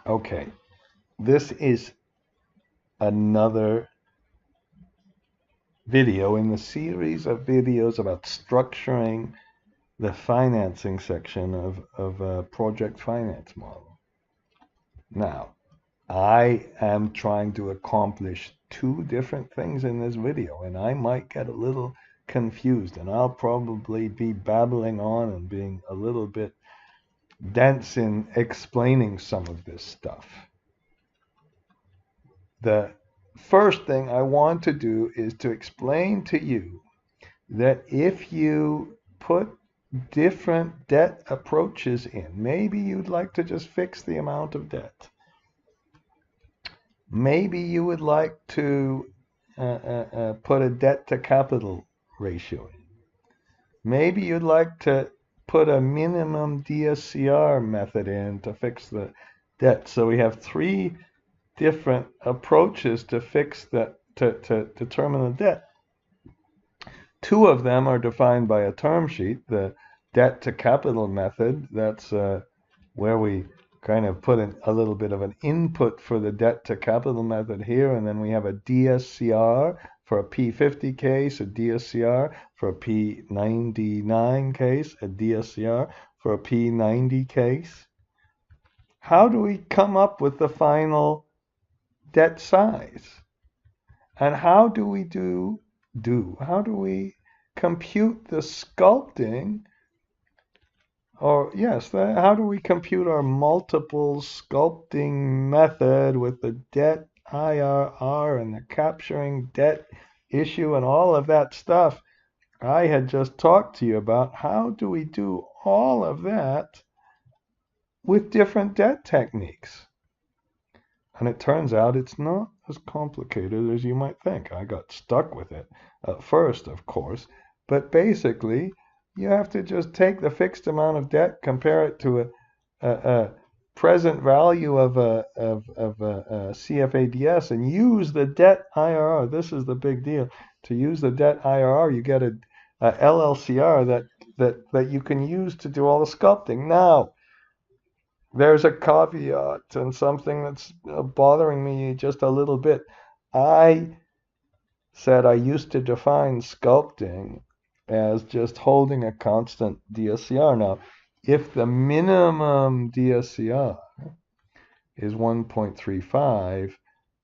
Okay, this is another video in the series of videos about structuring the financing section of a project finance model. Now, I am trying to accomplish two different things in this video, and I might get a little confused, and I'll probably be babbling on and being a little bit dense in explaining some of this stuff. The first thing I want to do is to explain to you that if you put different debt approaches in, maybe you'd like to just fix the amount of debt. Maybe you would like to put a debt to capital ratio in. Maybe you'd like to put a minimum DSCR method in to fix the debt. So we have three different approaches to fix that, to determine the debt. Two of them are defined by a term sheet. The debt to capital method, that's where we kind of put a little bit of an input for the debt to capital method here, and then we have a DSCR for a P50 case, a DSCR for a P99 case, a DSCR for a P90 case. How do we come up with the final debt size? And how do we how do we compute the sculpting, or yes, how do we compute our multiple sculpting method with the debt IRR and the capturing debt issue and all of that stuff I had just talked to you about? How do we do all of that with different debt techniques? And it turns out it's not as complicated as you might think. I got stuck with it at first, of course, but basically, you have to just take the fixed amount of debt, compare it to a present value of a CFADS, and use the debt IRR. This is the big deal. To use the debt IRR, you get a LLCR that you can use to do all the sculpting. Now, there's a caveat and something that's bothering me just a little bit. I said I used to define sculpting as just holding a constant DSCR. Now, if the minimum DSCR is 1.35,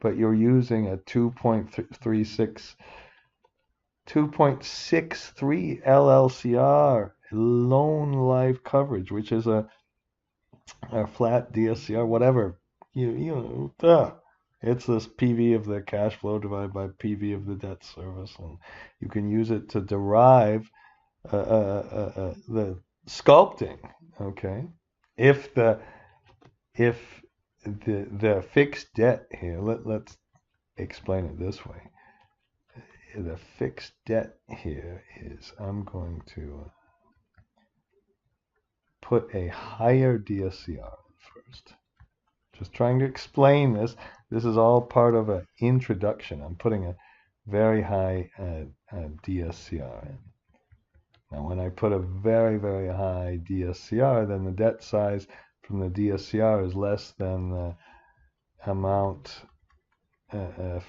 but you're using a 2.63 LLCR, loan life coverage, which is a flat DSCR, whatever, it's this PV of the cash flow divided by PV of the debt service, and you can use it to derive the sculpting. Okay, if the fixed debt here, let's explain it this way. The fixed debt here is, I'm going to put a higher DSCR first. Just trying to explain this. This is all part of an introduction. I'm putting a very high DSCR in. Now, when I put a very, very high DSCR, then the debt size from the DSCR is less than the amount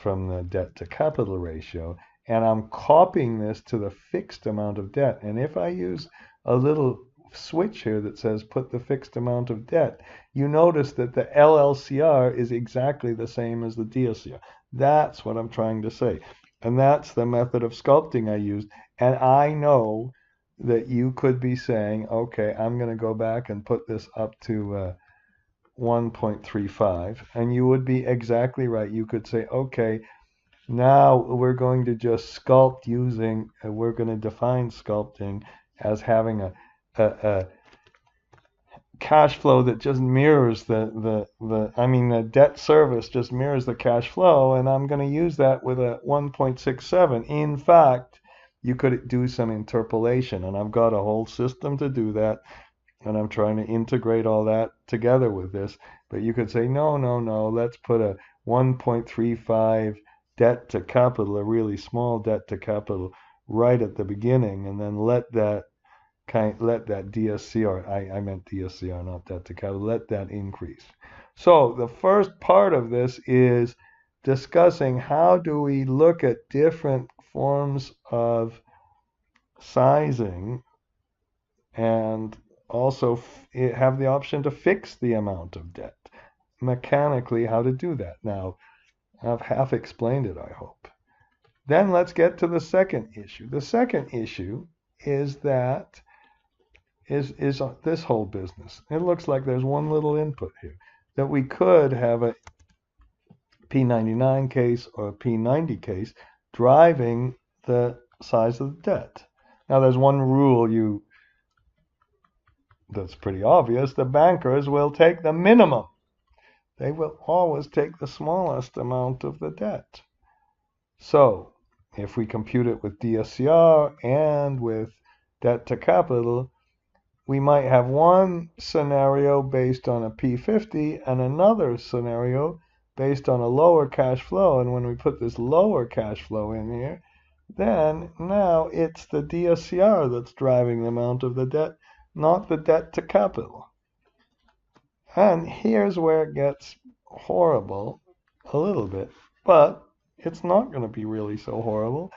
from the debt to capital ratio. And I'm copying this to the fixed amount of debt. And if I use a little switch here that says put the fixed amount of debt, you notice that the LLCR is exactly the same as the DSCR. That's what I'm trying to say. And that's the method of sculpting I used. And I know that you could be saying, okay, I'm going to go back and put this up to 1.35. And you would be exactly right. You could say, okay, now we're going to just sculpt using, we're going to define sculpting as having a cash flow that just mirrors the debt service just mirrors the cash flow, and I'm going to use that with a 1.67. In fact, you could do some interpolation, and I've got a whole system to do that, and I'm trying to integrate all that together with this. But you could say, no, let's put a 1.35 debt to capital, a really small debt to capital, right at the beginning, and then let that let that DSCR, I meant DSCR, not debt to capital, let that increase. So the first part of this is discussing how do we look at different forms of sizing and also have the option to fix the amount of debt. Mechanically, how to do that. Now, I've half explained it, I hope. Then let's get to the second issue. The second issue is that is this whole business. It looks like there's one little input here, that we could have a P99 case or a P90 case driving the size of the debt. Now there's one rule that's pretty obvious. The bankers will take the minimum. They will always take the smallest amount of the debt. So if we compute it with DSCR and with debt to capital, we might have one scenario based on a P50 and another scenario based on a lower cash flow. And when we put this lower cash flow in here, then now it's the DSCR that's driving the amount of the debt, not the debt to capital. And here's where it gets horrible a little bit, but it's not going to be really so horrible.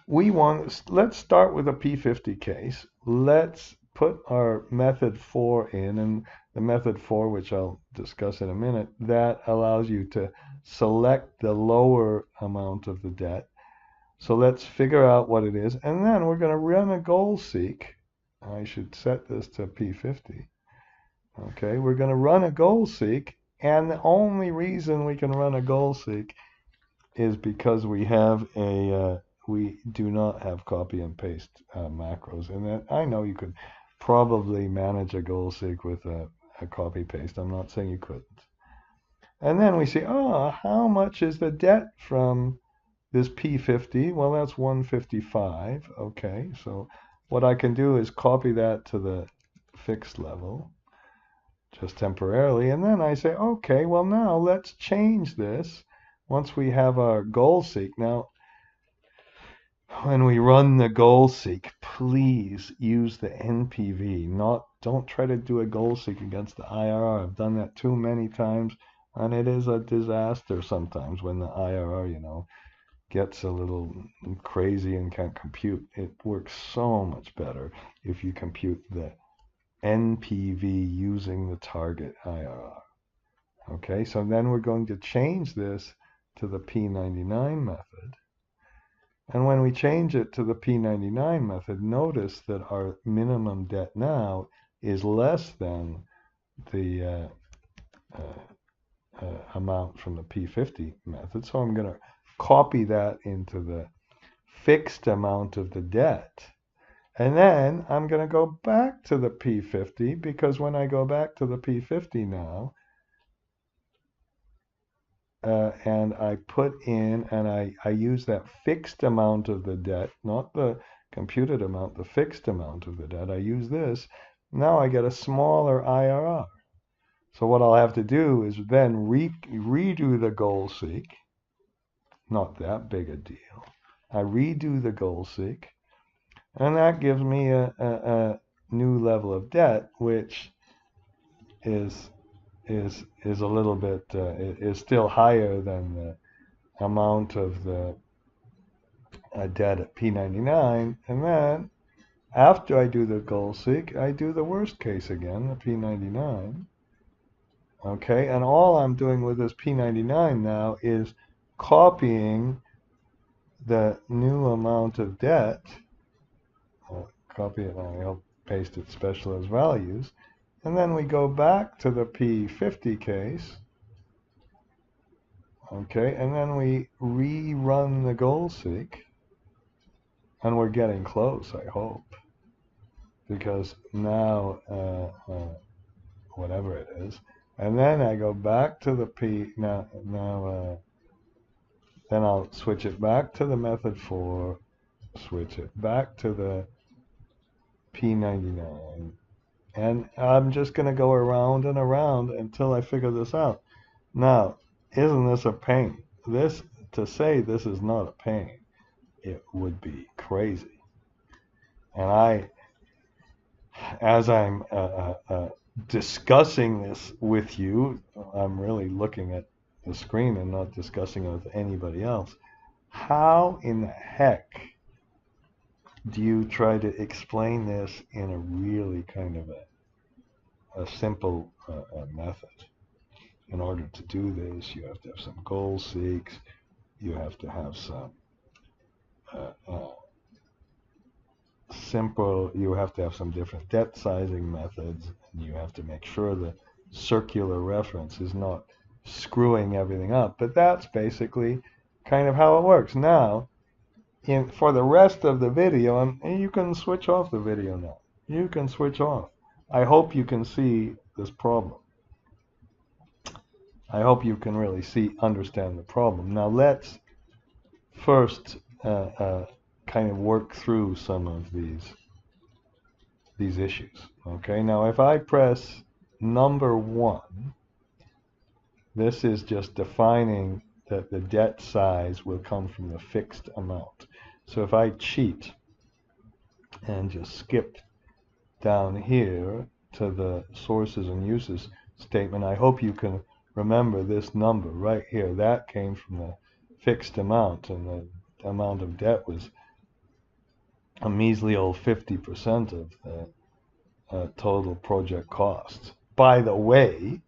Let's start with a P50 case. Let's put our method 4 in, and the method 4, which I'll discuss in a minute, that allows you to select the lower amount of the debt. So let's figure out what it is, and then we're going to run a goal seek. I should set this to P50. Okay, we're going to run a goal seek, and the only reason we can run a goal seek is because we have we do not have copy and paste macros. And that I know you could probably manage a goal seek with a copy paste. I'm not saying you couldn't. And then we say, how much is the debt from this P50? Well, that's 155. Okay, so what I can do is copy that to the fixed level, just temporarily. And then I say, okay, well, now let's change this once we have our goal seek. Now, when we run the goal seek, please use the NPV. Don't try to do a goal seek against the IRR. I've done that too many times, and it is a disaster sometimes when the IRR, gets a little crazy and can't compute. It works so much better if you compute the NPV using the target IRR. Okay, so then we're going to change this to the P99 method. And when we change it to the P99 method, notice that our minimum debt now is less than the amount from the P50 method. So I'm going to copy that into the fixed amount of the debt. And then I'm going to go back to the P50, because when I go back to the P50 now, and I put in, and I use that fixed amount of the debt, not the computed amount, the fixed amount of the debt. I use this. Now I get a smaller IRR. So what I'll have to do is then redo the goal seek. Not that big a deal. I redo the goal seek, and that gives me a new level of debt, which is a little bit is still higher than the amount of the debt at P99. And then after I do the goal seek, I do the worst case again, the P99. Okay, and all I'm doing with this P99 now is copying the new amount of debt. I'll copy it and I'll paste it special as values. And then we go back to the P50 case. Okay, and then we rerun the goal seek. And we're getting close, I hope. Because now, whatever it is. And then I go back to the then I'll switch it back to the method 4, switch it back to the P99. And I'm just going to go around and around until I figure this out. Now, isn't this a pain? To say this is not a pain, it would be crazy. And as I'm discussing this with you, I'm really looking at the screen and not discussing it with anybody else. How in the heck do you try to explain this in a really kind of a simple method? In order to do this, you have to have some goal seeks, you have to have some you have to have some different debt sizing methods, and you have to make sure the circular reference is not screwing everything up. But that's basically kind of how it works. Now, for the rest of the video, and you can switch off the video now. You can switch off. I hope you can see this problem. I hope you can really understand the problem. Now let's first kind of work through some of these issues. Okay, now if I press number 1, this is just defining that the debt size will come from the fixed amount. So if I cheat and just skip down here to the sources and uses statement, I hope you can remember this number right here. That came from the fixed amount, and the amount of debt was a measly old 50% of the total project costs. By the way,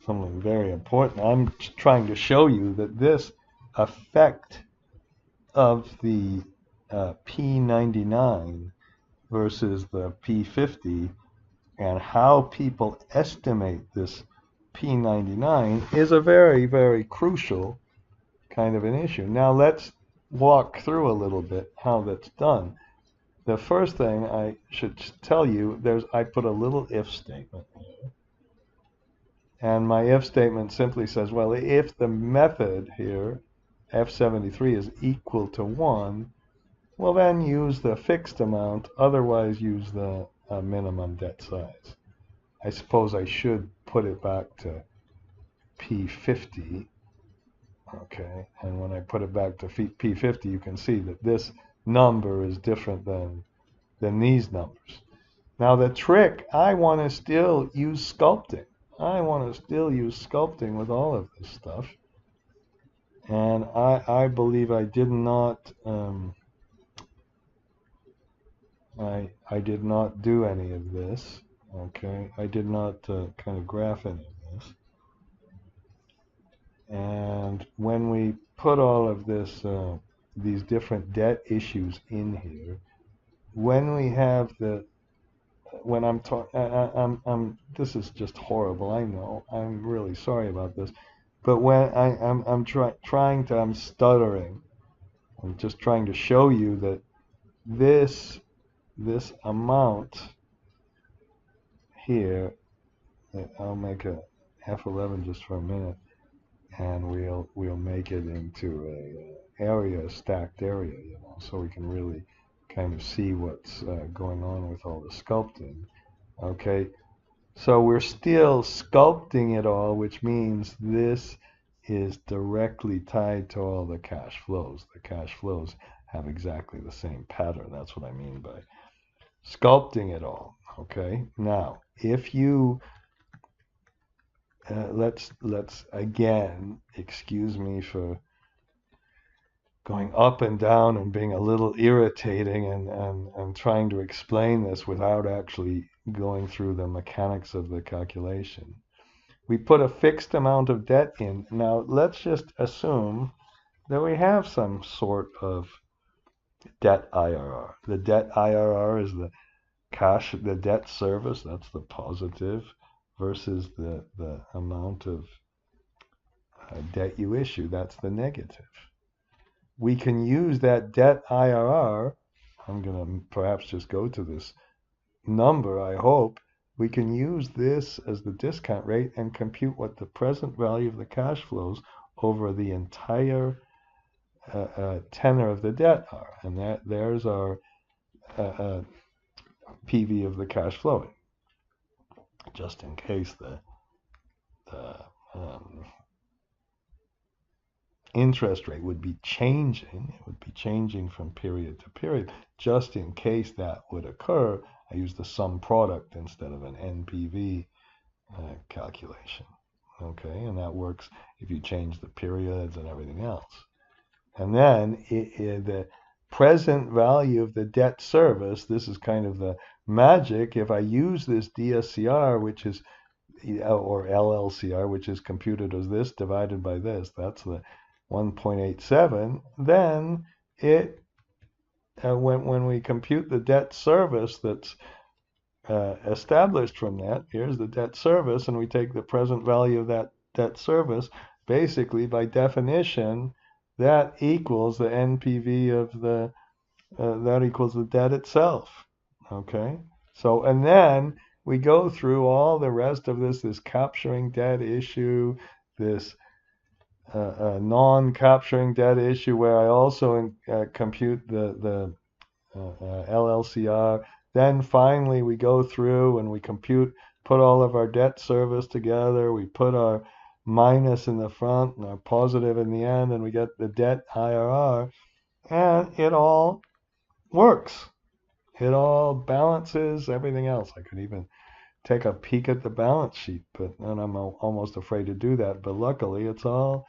something very important, I'm trying to show you that this effect of the P99 versus the P50 and how people estimate this P99 is a very, very crucial kind of an issue. Now let's walk through a little bit how that's done. The first thing I should tell you, I put a little if statement here. And my if statement simply says, well, if the method here, F73, is equal to 1, well then use the fixed amount, otherwise use the minimum debt size. I suppose I should put it back to P50. Okay, and when I put it back to P50, you can see that this number is different than these numbers. Now the trick, I want to still use sculpting. I want to still use sculpting with all of this stuff. And I believe I did not I did not do any of this. Okay, I did not kind of graph any of this. And when we put all of this these different debt issues in here, when we have when I'm talking, this is just horrible. I know. I'm really sorry about this, but when I'm stuttering. I'm just trying to show you that this amount here. I'll make a F11 just for a minute, and we'll make it into a stacked area, so we can really kind of see what's going on with all the sculpting. Okay, so we're still sculpting it all, which means this is directly tied to all the cash flows. The cash flows have exactly the same pattern. That's what I mean by sculpting it all. Okay, now if you let's again, excuse me for going up and down and being a little irritating and trying to explain this without actually going through the mechanics of the calculation. We put a fixed amount of debt in. Now let's just assume that we have some sort of debt IRR. The debt IRR is the debt service, that's the positive, versus the amount of debt you issue, that's the negative. We can use that debt IRR. I'm going to perhaps just go to this number, I hope. We can use this as the discount rate and compute what the present value of the cash flows over the entire tenor of the debt are. And there's our PV of the cash flowing. Just in case the interest rate would be changing, it would be changing from period to period. Just in case that would occur, I use the sum product instead of an NPV calculation. Okay, and that works if you change the periods and everything else. And then the present value of the debt service, this is kind of the magic. If I use this DSCR, which is, or LLCR, which is computed as this divided by this, that's the 1.87, then it, when we compute the debt service that's established from that, here's the debt service, and we take the present value of that debt service, basically by definition, that equals the NPV of the, that equals the debt itself. Okay? So, and then we go through all the rest of this capturing debt issue, this non-capturing debt issue, where I also compute the LLCR. Then finally we go through and we compute, put all of our debt service together. We put our minus in the front and our positive in the end, and we get the debt IRR, and it all works. It all balances everything else. I could even take a peek at the balance sheet, but then I'm almost afraid to do that. But luckily, it's all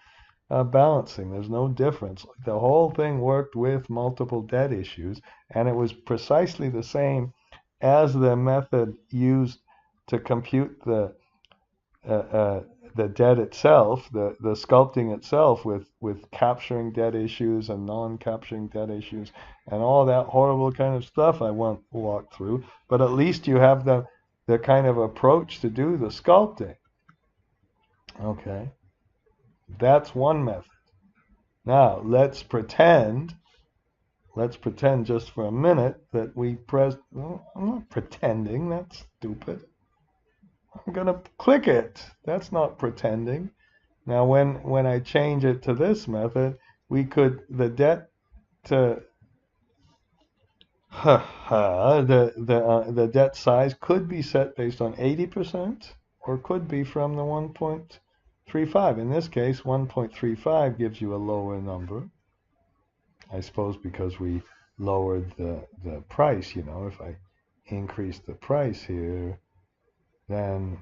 balancing. There's no difference. The whole thing worked with multiple debt issues, and it was precisely the same as the method used to compute the debt itself, the sculpting itself, with capturing debt issues and non-capturing debt issues and all that horrible kind of stuff I won't walk through. But at least you have the kind of approach to do the sculpting. Okay, that's one method. Now let's pretend just for a minute that we press. Well, I'm not pretending. That's stupid. I'm gonna click it. That's not pretending. Now, when I change it to this method, we could, the debt to the debt size could be set based on 80%, or could be from the 1.35. In this case, 1.35 gives you a lower number, I suppose, because we lowered the price. You know, if I increase the price here, then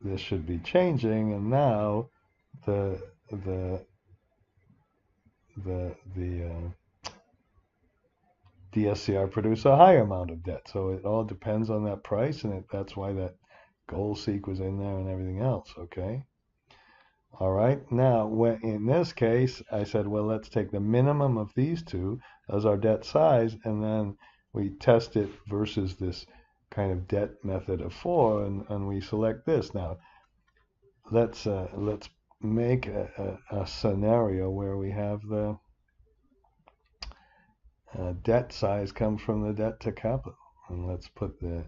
this should be changing, and now the DSCR produce a higher amount of debt. So it all depends on that price, and that's why that goal seek was in there and everything else. Okay. All right. Now, in this case, I said, well, let's take the minimum of these two as our debt size, and then we test it versus this kind of debt method of 4, and we select this. Now, let's make a scenario where we have the debt size comes from the debt to capital, and let's put the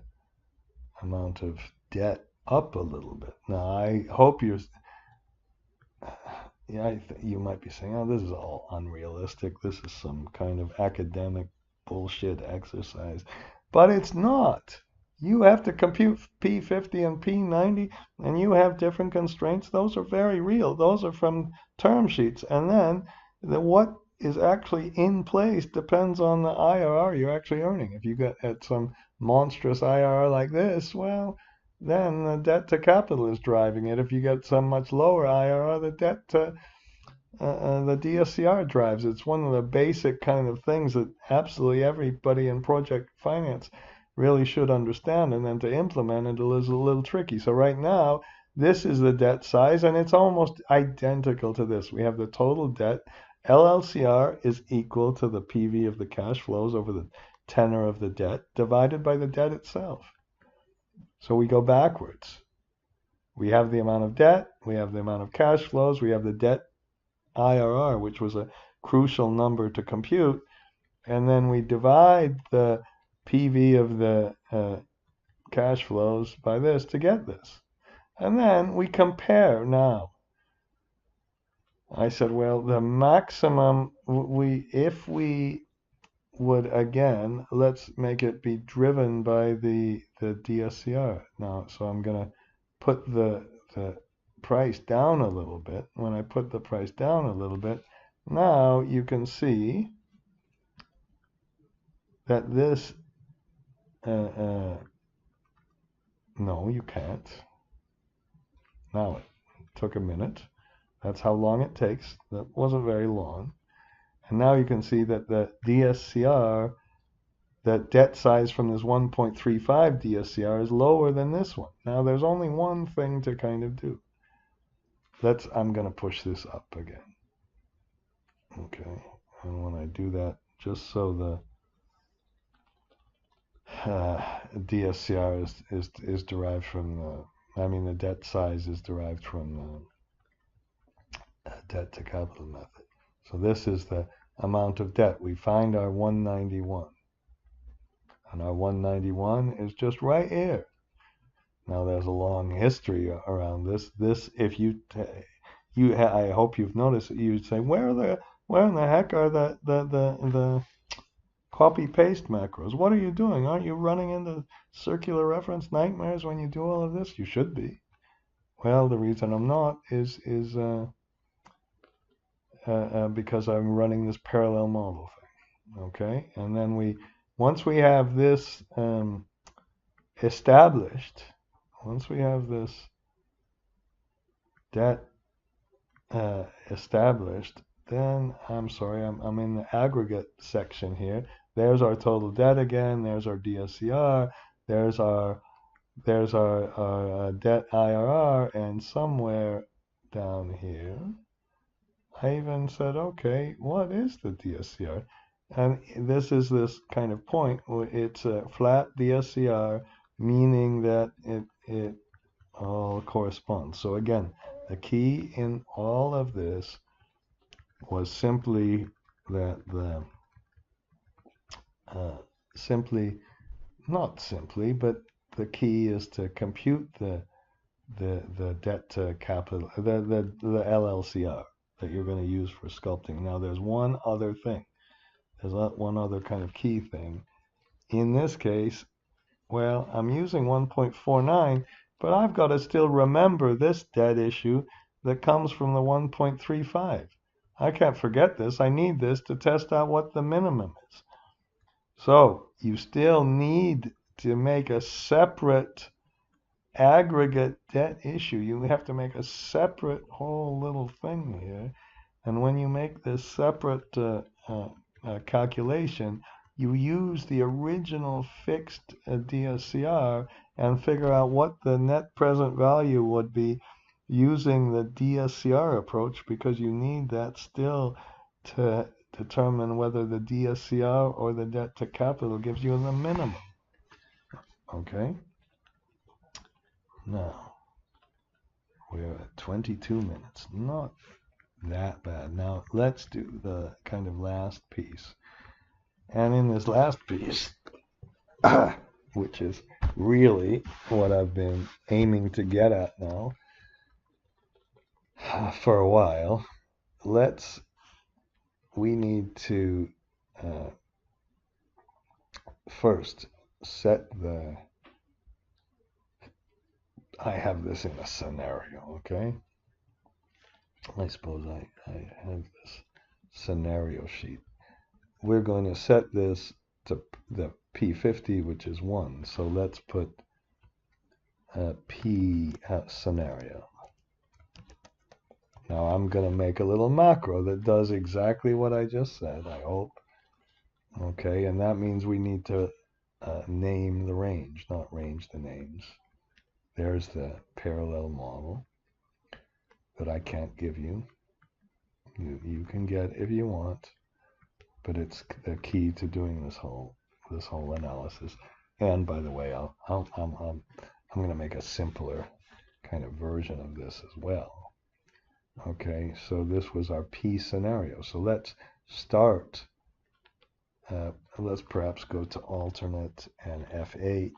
amount of debt up a little bit. Now, I hope you're. Yeah, you might be saying, oh, this is all unrealistic. This is some kind of academic bullshit exercise. But it's not. You have to compute P50 and P90, and you have different constraints. Those are very real. Those are from term sheets. And then what is actually in place depends on the IRR you're actually earning. If you get at some monstrous IRR like this, well, then the debt to capital is driving it. If you get some much lower IRR, the debt to the DSCR drives. It's one of the basic kind of things that absolutely everybody in project finance really should understand, and then to implement it is a little tricky. So right now, this is the debt size, and it's almost identical to this. We have the total debt. LLCR is equal to the PV of the cash flows over the tenor of the debt divided by the debt itself. So we go backwards. We have the amount of debt, we have the amount of cash flows, we have the debt IRR, which was a crucial number to compute, and then we divide the PV of the cash flows by this to get this. And then we compare now. I said, well, the maximum, if we would, again, let's make it be driven by the DSCR. Now, so I'm going to put the price down a little bit. When I put the price down a little bit, now you can see that this no, you can't. Now it took a minute. That's how long it takes. That wasn't very long. And now you can see that the DSCR, that debt size from this 1.35 DSCR is lower than this one. Now there's only one thing to kind of do. I'm going to push this up again. Okay, and when I do that, just so the DSCR is derived from the debt size is derived from the debt to capital method. So this is the amount of debt. We find our 191. And our 191 is just right here. Now there's a long history around this. If I hope you've noticed that you'd say, where in the heck are the copy paste macros? What are you doing? Aren't you running into circular reference nightmares when you do all of this? You should be. Well, the reason I'm not is because I'm running this parallel model thing. Okay, and then once we have this established, once we have this debt established, then I'm in the aggregate section here. There's our total debt again. There's our DSCR. There's our debt IRR, and somewhere down here, I even said, okay, what is the DSCR? And this is this kind of point where it's a flat DSCR, meaning that it all corresponds. So again, the key in all of this was simply that but the key is to compute the debt to capital, the LLCR that you're going to use for sculpting. Now there's one other thing. There's one other kind of key thing. In this case, well, I'm using 1.49, but I've got to still remember this debt issue that comes from the 1.35. I can't forget this. I need this to test out what the minimum is. So you still need to make a separate aggregate debt issue. You have to make a separate whole little thing here. And when you make this separate calculation, you use the original fixed DSCR and figure out what the net present value would be using the DSCR approach, because you need that still to determine whether the DSCR or the debt to capital gives you the minimum. Okay? Now, we're at 22 minutes. Not that bad. Now, let's do the kind of last piece. And in this last piece, which is really what I've been aiming to get at now for a while, we need to first set I have this in a scenario, okay? I suppose I have this scenario sheet. We're going to set this to the P50, which is 1. So let's put P scenario. Now I'm going to make a little macro that does exactly what I just said, I hope. Okay, and that means we need to name the range, not range the names. There's the parallel model that I can't give you. You can get if you want, but it's the key to doing this whole analysis. And by the way, I'm going to make a simpler kind of version of this as well. Okay, so this was our P scenario. So let's start. Let's perhaps go to alternate and F8.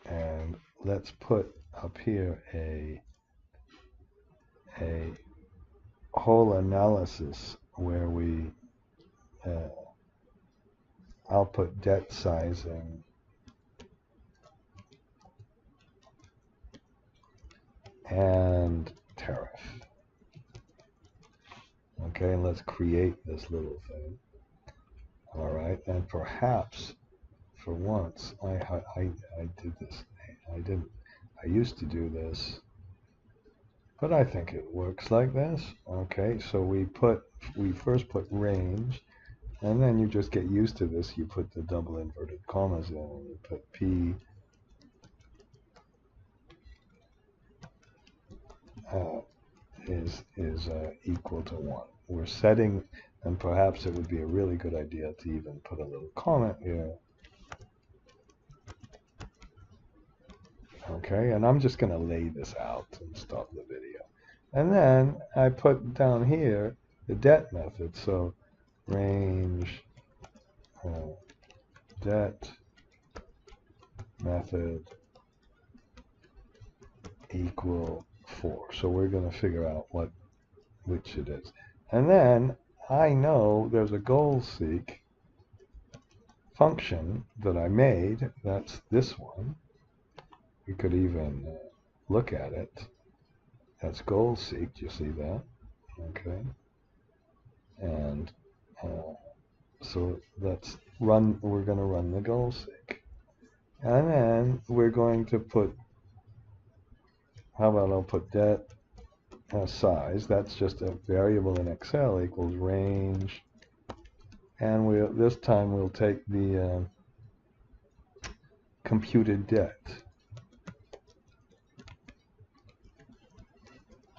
And let's put up here a whole analysis where we I'll put debt sizing and tariff. Okay, and let's create this little thing. All right. right? And perhaps for once I did this. I didn't. I used to do this, but I think it works like this. Okay, so we first put range, and then you just get used to this. You put the double inverted commas in, and you put P is equal to 1. We're setting, and perhaps it would be a really good idea to even put a little comment here. Okay, and I'm just going to lay this out and stop the video. And then I put down here the det method. So range det method equal 4. So we're going to figure out which it is. And then I know there's a goal seek function that I made. That's this one. We could even look at it. That's goal seek. You see that? Okay. And so let's run. We're going to run the goal seek. And then we're going to put, how about I'll put det size. That's just a variable in Excel equals range. And this time we'll take the computed det.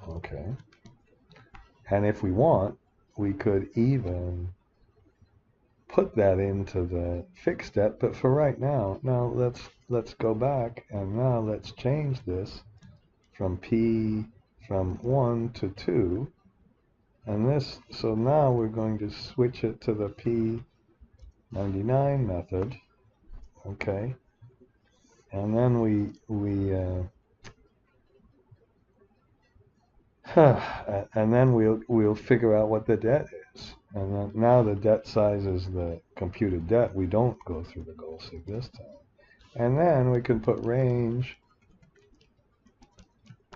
Okay. And if we want, we could even put that into the fixed det. But for right now, let's go back, and now let's change this from from 1 to 2. And this, so now we're going to switch it to the P99 method. Okay. And then and then we'll figure out what the det is. And then now the det size is the computed det. We don't go through the goal seek this time. And then we can put range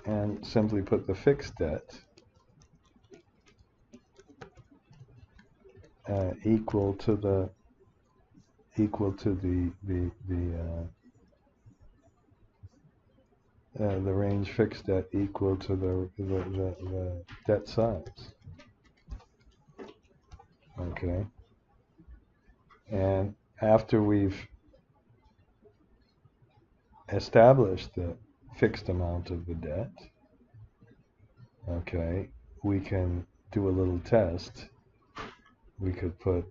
and simply put the fixed det equal to the range fixed det equal to the det size. Okay. And after we've established the fixed amount of the det, okay, we can do a little test. We could put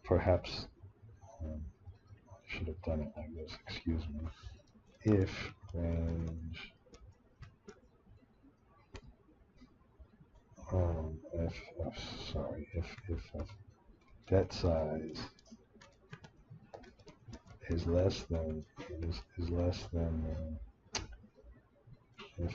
perhaps I should have done it like this, excuse me. If range if det size is less than if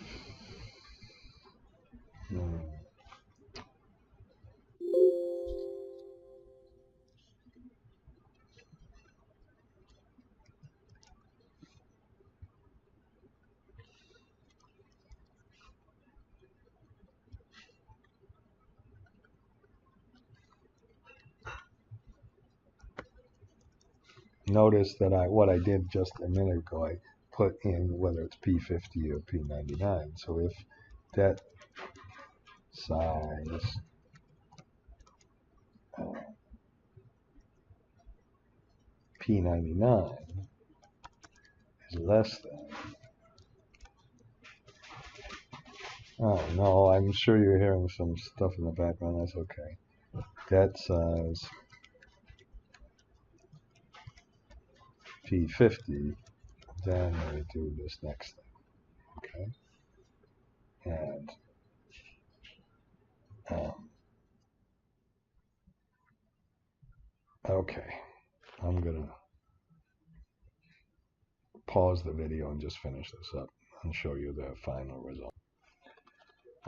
notice that what I did just a minute ago, I put in whether it's P50 or P99. So if det size P99 is less than, oh no, I'm sure you're hearing some stuff in the background. That's okay. Det size P50, then we do this next thing. Okay. And okay, I'm gonna pause the video and just finish this up and show you the final result.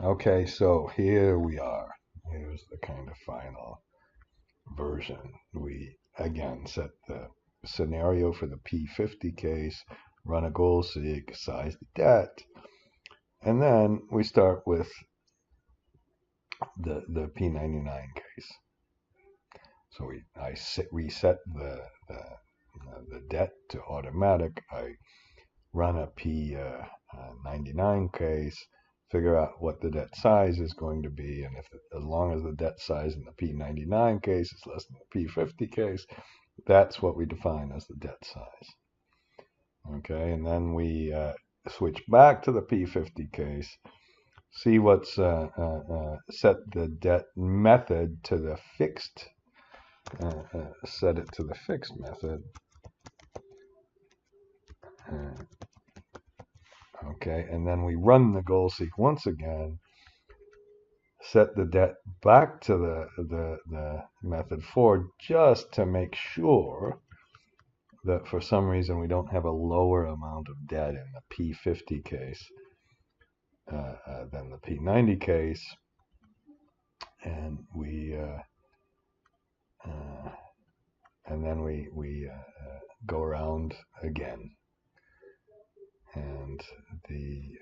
Okay, so here we are. Here's the kind of final version. We again set the scenario for the P50 case, run a goal seek, size the det, and then we start with the P99 case. So I reset the debt to automatic. I run a P99 case, figure out what the debt size is going to be, and as long as the debt size in the P99 case is less than the P50 case, that's what we define as the debt size. Okay, and then we switch back to the P50 case, see what's set the debt method to the fixed, set it to the fixed method. Okay, and then we run the goal seek once again, set the debt back to the method 4 just to make sure that for some reason we don't have a lower amount of debt in the P50 case than the P90 case, and then we go around again, and the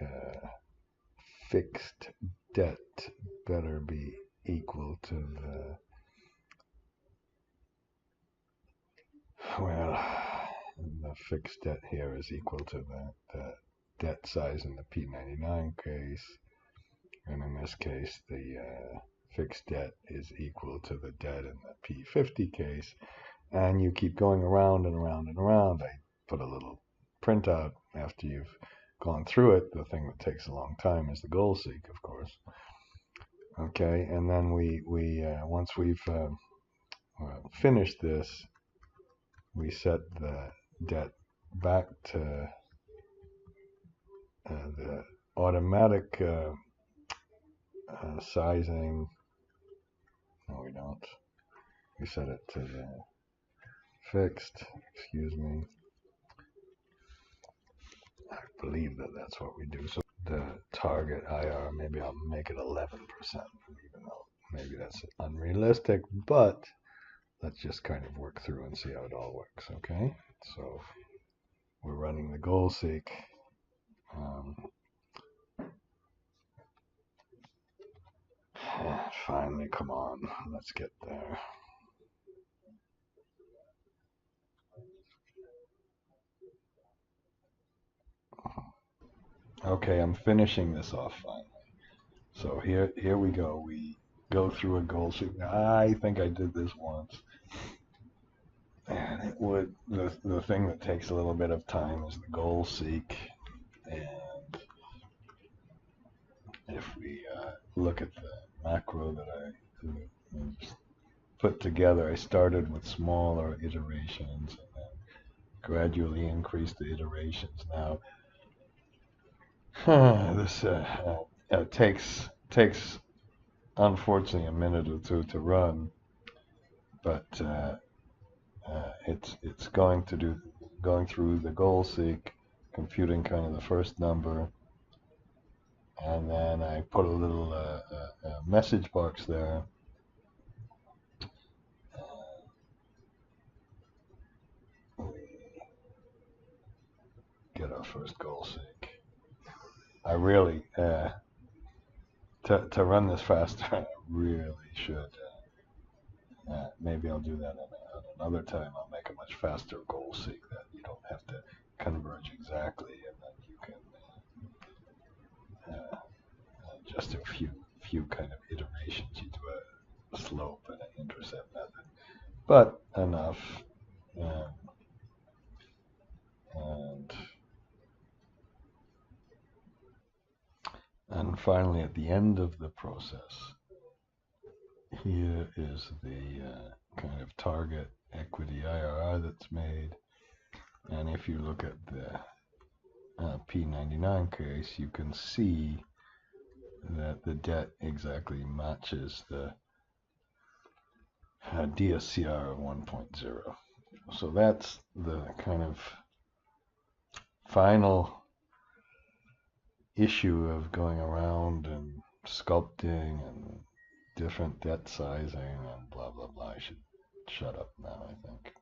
fixed debt better be equal to the fixed debt here is equal to the debt size in the P99 case, and in this case the fixed debt is equal to the debt in the P50 case, and you keep going around and around and around. I put a little printout after you've gone through it. The thing that takes a long time is the goal seek, of course. Okay, and then we once we've finished this, we set the debt back to the automatic sizing. No, we don't. We set it to the fixed. Excuse me. I believe that's what we do. So the target IR, maybe I'll make it 11%, even though maybe that's unrealistic, but let's just kind of work through and see how it all works, okay? So we're running the goal seek. Finally, come on, let's get there. Okay, I'm finishing this off finally. So here we go. We go through a goal seek. I think I did this once. And it would, the thing that takes a little bit of time is the goal seek. And if we look at the macro that I put together, I started with smaller iterations and then gradually increased the iterations. Now, this takes unfortunately a minute or two to run, but it's going through the goal seek, computing kind of the first number, and then I put a little message box there. We get our first goal seek. I really to run this faster, I really should. Maybe I'll do that at another time. I'll make a much faster goal seek that you don't have to converge exactly, and then you can just a few kind of iterations. You do a slope and an intercept method, but enough. And finally, at the end of the process, here is the kind of target equity IRR that's made. And if you look at the P99 case, you can see that the debt exactly matches the DSCR of 1.0. So that's the kind of final issue of going around and sculpting and different debt sizing and blah, blah, blah. I should shut up now, I think.